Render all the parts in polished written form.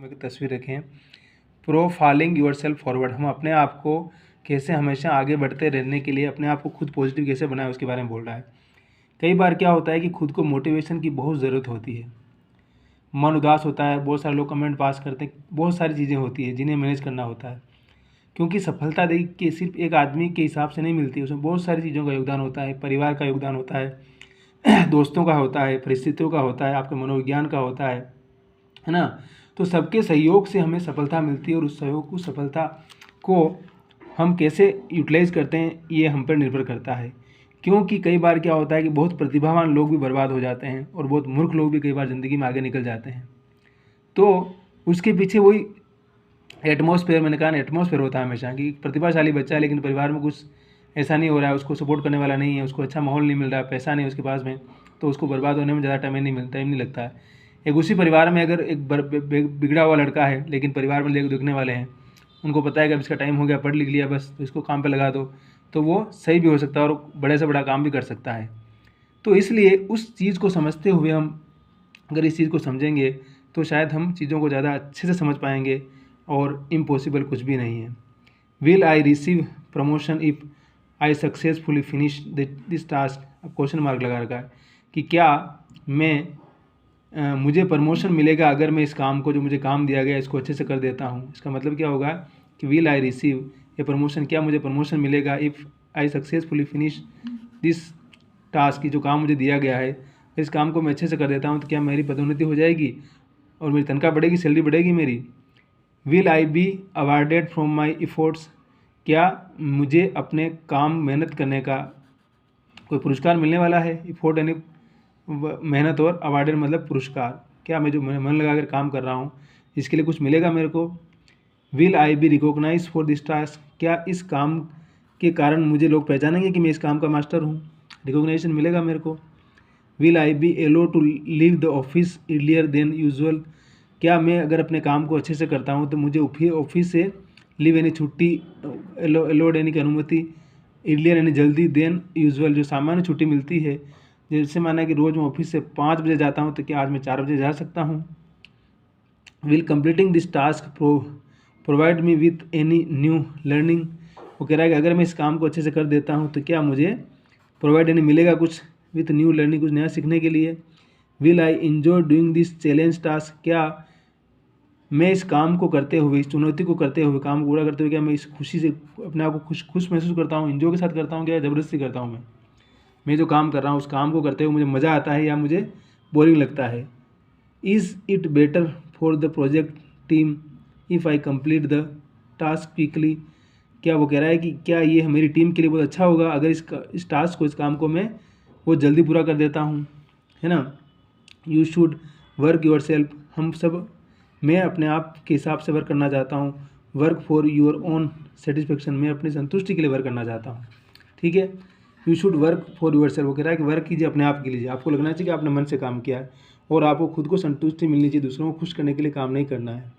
एक तस्वीर रखें। प्रोफाइलिंग योरसेल्फ फॉरवर्ड, हम अपने आप को कैसे हमेशा आगे बढ़ते रहने के लिए अपने आप को खुद पॉजिटिव कैसे बनाए उसके बारे में बोल रहा है। कई बार क्या होता है कि खुद को मोटिवेशन की बहुत ज़रूरत होती है, मन उदास होता है, बहुत सारे लोग कमेंट पास करते हैं, बहुत सारी चीज़ें होती है जिन्हें मैनेज करना होता है, क्योंकि सफलता देख के सिर्फ एक आदमी के हिसाब से नहीं मिलती, उसमें बहुत सारी चीज़ों का योगदान होता है, परिवार का योगदान होता है, दोस्तों का होता है, परिस्थितियों का होता है, आपके मनोविज्ञान का होता है ना। तो सबके सहयोग से हमें सफलता मिलती है और उस सहयोग को सफलता को हम कैसे यूटिलाइज़ करते हैं ये हम पर निर्भर करता है। क्योंकि कई बार क्या होता है कि बहुत प्रतिभावान लोग भी बर्बाद हो जाते हैं और बहुत मूर्ख लोग भी कई बार ज़िंदगी में आगे निकल जाते हैं। तो उसके पीछे वही एटमॉस्फेयर, मैंने कहा ना, एटमॉस्फेयर होता है हमेशा कि प्रतिभाशाली बच्चा है लेकिन परिवार में कुछ ऐसा नहीं हो रहा है, उसको सपोर्ट करने वाला नहीं है, उसको अच्छा माहौल नहीं मिल रहा है, पैसा नहीं है उसके पास में, तो उसको बर्बाद होने में ज़्यादा टाइम नहीं लगता है। एक उसी परिवार में अगर एक बिगड़ा हुआ लड़का है लेकिन परिवार में लोग देखने वाले हैं, उनको पता है कि अब इसका टाइम हो गया, पढ़ लिख लिया बस, तो इसको काम पे लगा दो, तो वो सही भी हो सकता है और बड़े से बड़ा काम भी कर सकता है। तो इसलिए उस चीज़ को समझते हुए हम अगर इस चीज़ को समझेंगे तो शायद हम चीज़ों को ज़्यादा अच्छे से समझ पाएंगे और इम्पॉसिबल कुछ भी नहीं है। Will I receive promotion if I successfully finish this task, अब क्वेश्चन मार्क लगा रखा है कि क्या मुझे प्रमोशन मिलेगा अगर मैं इस काम को, जो मुझे काम दिया गया, इसको अच्छे से कर देता हूँ। इसका मतलब क्या होगा कि विल आई रिसीव ये प्रमोशन, क्या मुझे प्रमोशन मिलेगा if I successfully finish this task, की जो काम मुझे दिया गया है इस काम को मैं अच्छे से कर देता हूँ, तो क्या मेरी पदोन्नति हो जाएगी और मेरी तनख्वाह बढ़ेगी, सैलरी बढ़ेगी मेरी। Will I be awarded from my efforts, क्या मुझे अपने काम मेहनत करने का कोई पुरस्कार मिलने वाला है। एफर्ट यानी मेहनत और अवार्डेड मतलब पुरस्कार, क्या मैं जो मन लगा कर काम कर रहा हूँ इसके लिए कुछ मिलेगा मेरे को। Will I be recognise for this task, क्या इस काम के कारण मुझे लोग पहचानेंगे कि मैं इस काम का मास्टर हूँ, रिकॉग्नाइजेशन मिलेगा मेरे को। Will I be allow to leave the office earlier than usual, क्या मैं अगर अपने काम को अच्छे से करता हूँ तो मुझे ऑफिस से लीव यानी छुट्टी, एलोड यानी कि अनुमति, अर्लियर यानी जल्दी, देन यूजुअल जो सामान्य छुट्टी मिलती है, जैसे माना कि रोज़ मैं ऑफिस से 5 बजे जाता हूँ तो क्या आज मैं 4 बजे जा सकता हूँ। Will completing this task provide me with any new learning, वो कह रहा है कि अगर मैं इस काम को अच्छे से कर देता हूँ तो क्या मुझे प्रोवाइड यानी मिलेगा कुछ विथ न्यू लर्निंग, कुछ नया सीखने के लिए। Will I enjoy doing this challenge task, क्या मैं इस काम को करते हुए, इस चुनौती को करते हुए, काम को पूरा करते हुए, क्या मैं इस खुशी से अपने आप को खुश महसूस करता हूँ, एंजॉय के साथ करता हूँ, क्या ज़बरदस्ती करता हूँ मैं जो काम कर रहा हूँ उस काम को करते हुए मुझे मज़ा आता है या मुझे बोरिंग लगता है। Is it better for the project team if I complete the task quickly, क्या वो कह रहा है कि क्या ये मेरी टीम के लिए बहुत अच्छा होगा अगर इस टास्क को, इस काम को मैं वो जल्दी पूरा कर देता हूँ, है ना। You should work your self, हम सब, मैं अपने आप के हिसाब से वर्क करना चाहता हूँ। Work for your own satisfaction, मैं अपनी संतुष्टि के लिए वर्क करना चाहता हूँ, ठीक है। You should work for your self, वो कह रहा है कि वर्क कीजिए अपने आप के लिए, आपको लगना चाहिए कि आपने मन से काम किया है और आपको खुद को संतुष्टि मिलनी चाहिए, दूसरों को खुश करने के लिए काम नहीं करना है।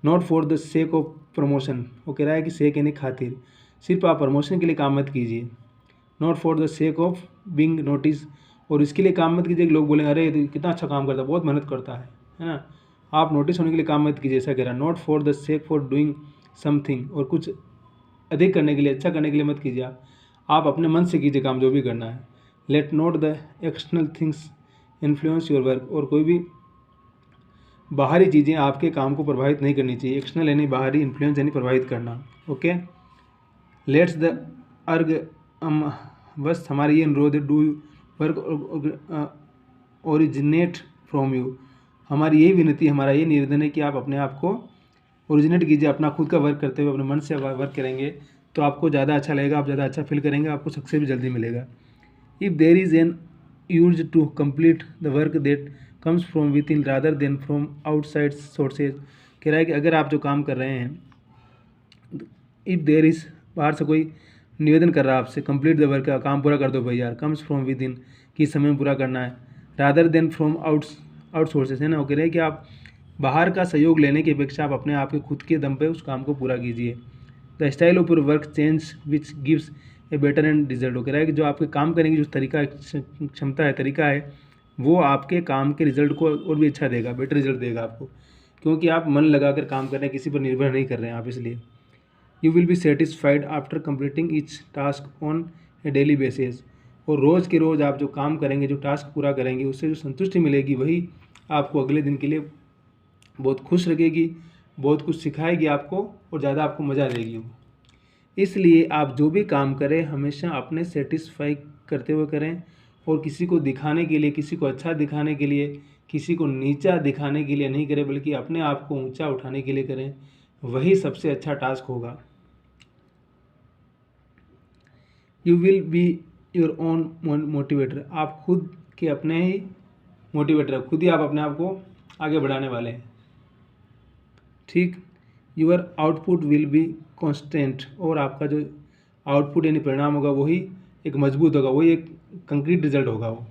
Not for the sake of promotion, वो कह रहा है कि सेक यानी खातिर, सिर्फ आप प्रमोशन के लिए काम मत कीजिए। Not for the sake of being notice, और इसके लिए काम मत कीजिए कि लोग बोलेंगे अरे ये कितना अच्छा काम करता है, बहुत मेहनत करता है ना। आप नोटिस होने के लिए काम मत कीजिए, ऐसा कह रहा है। Not for the sake for doing something, और कुछ अधिक करने के लिए, अच्छा करने के लिए मत कीजिए, आप अपने मन से कीजिए काम जो भी करना है। Let not the external things influence your work, और कोई भी बाहरी चीज़ें आपके काम को प्रभावित नहीं करनी चाहिए। एक्सटर्नल यानी बाहरी, इन्फ्लुएंस यानी प्रभावित करना, ओके। लेट्स द अर्ग बस हमारी ये अनुरोध है, do work originate from you, हमारी यही विनती, हमारा ये निवेदन है कि आप अपने आप को ओरिजिनेट कीजिए, अपना खुद का वर्क करते हुए अपने मन से वर्क करेंगे तो आपको ज़्यादा अच्छा लगेगा, आप ज़्यादा अच्छा फील करेंगे, आपको सक्सेस भी जल्दी मिलेगा। If there is an use to complete the work that comes from within rather than from outside sources, कह रहा है कि अगर आप जो काम कर रहे हैं, इफ़ देर इज़, बाहर से कोई निवेदन कर रहा है आपसे, कंप्लीट द वर्क, काम पूरा कर दो भाई यार, कम्स फ्रॉम विद इन, किस समय में पूरा करना है, rather than from out sources, है ना। वो कह रहे हैं कि आप बाहर का सहयोग लेने की अपेक्षा आप अपने आप के खुद के दम पे उस काम को पूरा कीजिए। The style of your work change which gives a better and result, वो कह रहा है कि जो आपके काम करने की जो तरीका, क्षमता है, तरीका है, वो आपके काम के रिजल्ट को और भी अच्छा देगा, बेटर रिजल्ट देगा आपको। क्योंकि आप मन लगाकर काम कर रहे हैं, किसी पर निर्भर नहीं कर रहे हैं आप, इसलिए you will be satisfied after completing each task on A daily basis. और रोज़ के रोज़ आप जो काम करेंगे, जो टास्क पूरा करेंगे, उससे जो संतुष्टि मिलेगी वही आपको अगले दिन के लिए बहुत खुश रखेगी, बहुत कुछ सिखाएगी आपको और ज़्यादा आपको मज़ा देगी वो। इसलिए आप जो भी काम करें हमेशा अपने सेटिस्फाई करते हुए करें, और किसी को दिखाने के लिए, किसी को अच्छा दिखाने के लिए, किसी को नीचा दिखाने के लिए नहीं करें, बल्कि अपने आप को ऊंचा उठाने के लिए करें। वही सबसे अच्छा टास्क होगा। You will be your own motivator. आप खुद के अपने ही मोटिवेटर, खुद ही आप अपने आप को आगे बढ़ाने वाले हैं। ठीक। Your output will be constant. और आपका जो आउटपुट यानी परिणाम होगा वही एक मजबूत होगा, वही एक कंक्रीट रिजल्ट होगा वो,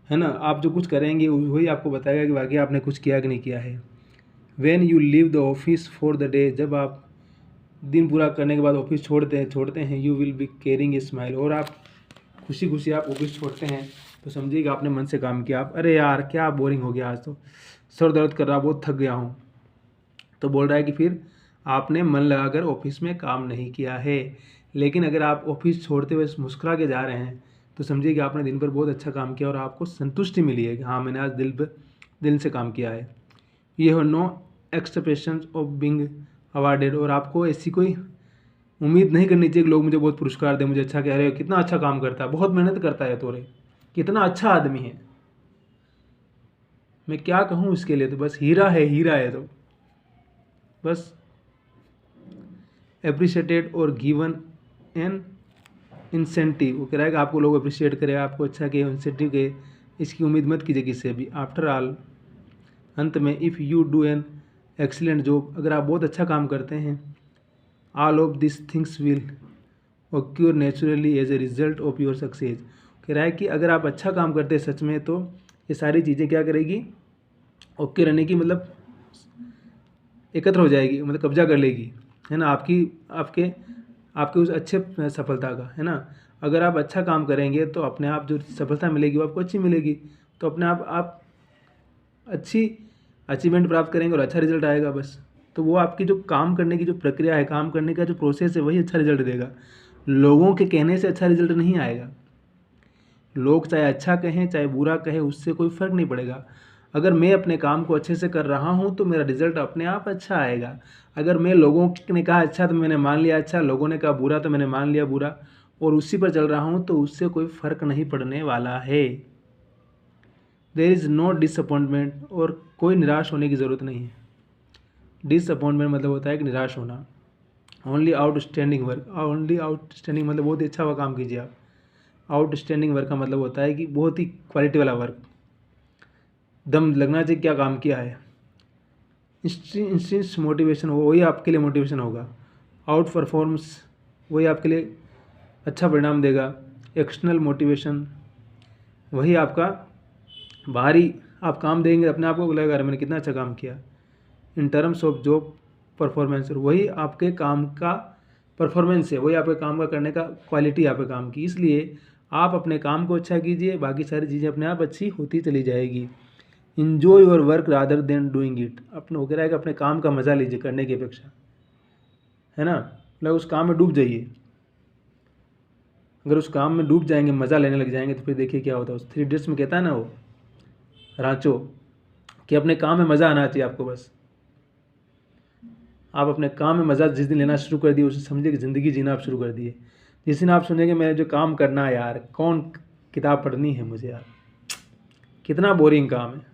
है ना। आप जो कुछ करेंगे वही आपको बताएगा कि वाकई आपने कुछ किया कि नहीं किया है। When you leave the office for the day. जब आप दिन पूरा करने के बाद ऑफिस छोड़ते हैं you will be carrying a smile. और आप खुशी खुशी आप ऑफिस छोड़ते हैं तो समझिएगा आपने मन से काम किया। आप अरे यार क्या बोरिंग हो गया, आज तो सर दर्द कर रहा, बहुत थक गया हूँ, तो बोल रहा है कि फिर आपने मन लगाकर ऑफिस में काम नहीं किया है। लेकिन अगर आप ऑफिस छोड़ते हुए मुस्कुरा के जा रहे हैं तो समझिए कि आपने दिन भर बहुत अच्छा काम किया और आपको संतुष्टि मिली है कि हाँ मैंने आज दिल से काम किया है। ये हो no expectations of being awarded. और आपको ऐसी कोई उम्मीद नहीं करनी चाहिए कि लोग मुझे बहुत पुरस्कार दें, मुझे अच्छा कह रहे हो, कितना अच्छा काम करता है, बहुत मेहनत करता है, तो रे कितना अच्छा आदमी है, मैं क्या कहूँ इसके लिए, तो बस हीरा है तो बस। अप्रिशिएटेड और गिवन एन इंसेंटिव। वो कह रहा है कि आपको लोग अप्रिशिएट करें, आपको अच्छा कहे, इंसेंटिव कहे, इसकी उम्मीद मत कीजिए किसी से भी। आफ्टर ऑल, अंत में, if you do an excellent job. अगर आप बहुत अच्छा काम करते हैं, all of this things will occur naturally as a result of your success. कह रहा है कि अगर आप अच्छा काम करते हैं सच में, तो ये सारी चीज़ें क्या करेगी, ओके रहने की, मतलब एकत्र हो जाएगी, मतलब कब्जा कर लेगी, है ना, आपके उस अच्छे सफलता का, है ना। अगर आप अच्छा काम करेंगे तो अपने आप जो सफलता मिलेगी वो आपको अच्छी मिलेगी, तो अपने आप अच्छी अचीवमेंट प्राप्त करेंगे और अच्छा रिजल्ट आएगा बस। तो वो आपकी जो काम करने की जो प्रक्रिया है, काम करने का जो प्रोसेस है, वही अच्छा रिजल्ट देगा। लोगों के कहने से अच्छा रिजल्ट नहीं आएगा। लोग चाहे अच्छा कहें चाहे बुरा कहें, उससे कोई फ़र्क नहीं पड़ेगा। अगर मैं अपने काम को अच्छे से कर रहा हूँ तो मेरा रिजल्ट अपने आप अच्छा आएगा। अगर मैं लोगों ने कहा अच्छा तो मैंने मान लिया अच्छा, लोगों ने कहा बुरा तो मैंने मान लिया बुरा, और उसी पर चल रहा हूँ, तो उससे कोई फ़र्क नहीं पड़ने वाला है। There is no disappointment. और कोई निराश होने की ज़रूरत नहीं है। डिसअपॉइंटमेंट मतलब होता है कि निराश होना। Only outstanding work. Only outstanding मतलब बहुत ही अच्छा हुआ काम कीजिए आप। आउटस्टैंडिंग वर्क का मतलब होता है कि बहुत ही क्वालिटी वाला वर्क, दम लगना चाहिए क्या काम किया है। इंस्टेंस मोटिवेशन हो, वही आपके लिए मोटिवेशन होगा। आउट परफॉर्म्स, वही आपके लिए अच्छा परिणाम देगा। एक्सटर्नल मोटिवेशन, वही आपका बाहरी, आप काम देंगे अपने आप को लगेगा अरे मैंने कितना अच्छा काम किया। In terms of job performance, वही आपके काम का परफॉर्मेंस है, वही आपके काम का करने का क्वालिटी आपके काम की। इसलिए आप अपने काम को अच्छा कीजिए, बाकी सारी चीज़ें अपने आप अच्छी होती चली जाएगी। Enjoy your work rather than doing it. अपने हो रहा है कि अपने काम का मज़ा लीजिए करने की अपेक्षा, है ना, मतलब उस काम में डूब जाइए। अगर उस काम में डूब जाएंगे, मज़ा लेने लग जाएंगे, तो फिर देखिए क्या होता है। उस 3 Idiots में कहता है ना वो रांचो, कि अपने काम में मज़ा आना चाहिए आपको। बस आप अपने काम में मज़ा जिस दिन लेना शुरू कर दिए, उसे समझिए कि ज़िंदगी जीना आप शुरू कर दिए। जिस दिन आप सुनेंगे मैं जो काम करना है यार, कौन किताब पढ़नी है मुझे यार, कितना बोरिंग काम है,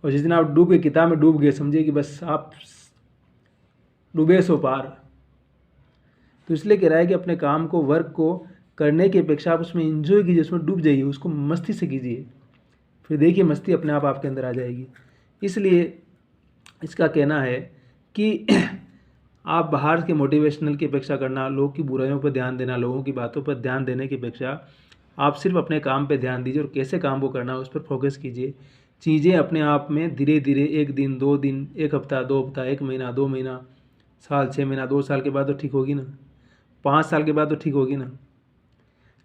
और जिस दिन आप डूब के किताब में डूब गए, समझिए कि बस आप डूबे सो पार। तो इसलिए कह रहा है कि अपने काम को, वर्क को करने की अपेक्षा आप उसमें एंजॉय कीजिए, उसमें डूब जाइए, उसको मस्ती से कीजिए, फिर देखिए मस्ती अपने आप आपके अंदर आ जाएगी। इसलिए इसका कहना है कि आप बाहर के मोटिवेशनल की अपेक्षा करना, लोगों की बुराइयों पर ध्यान देना, लोगों की बातों पर ध्यान देने की अपेक्षा आप सिर्फ अपने काम पे ध्यान दीजिए और कैसे काम को करना है उस पर फोकस कीजिए। चीज़ें अपने आप में धीरे धीरे, 1 दिन 2 दिन, 1 हफ्ता 2 हफ्ता, 1 महीना 2 महीना, साल 6 महीना, 2 साल के बाद तो ठीक होगी ना, 5 साल के बाद तो ठीक होगी ना।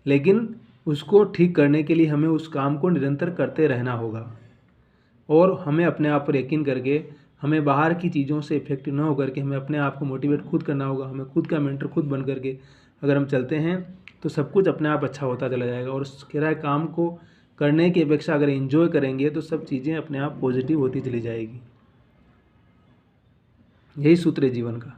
लेकिन उसको ठीक करने के लिए हमें उस काम को निरंतर करते रहना होगा, और हमें अपने आप पर यकीन करके हमें बाहर की चीज़ों से इफेक्टिव ना होकर के हमें अपने आप को मोटिवेट खुद करना होगा। हमें खुद का मेंटर खुद बन करके अगर हम चलते हैं तो सब कुछ अपने आप अच्छा होता चला जाएगा। और कह रहा है काम को करने की अपेक्षा अगर एंजॉय करेंगे तो सब चीज़ें अपने आप पॉजिटिव होती चली जाएगी। यही सूत्र है जीवन का।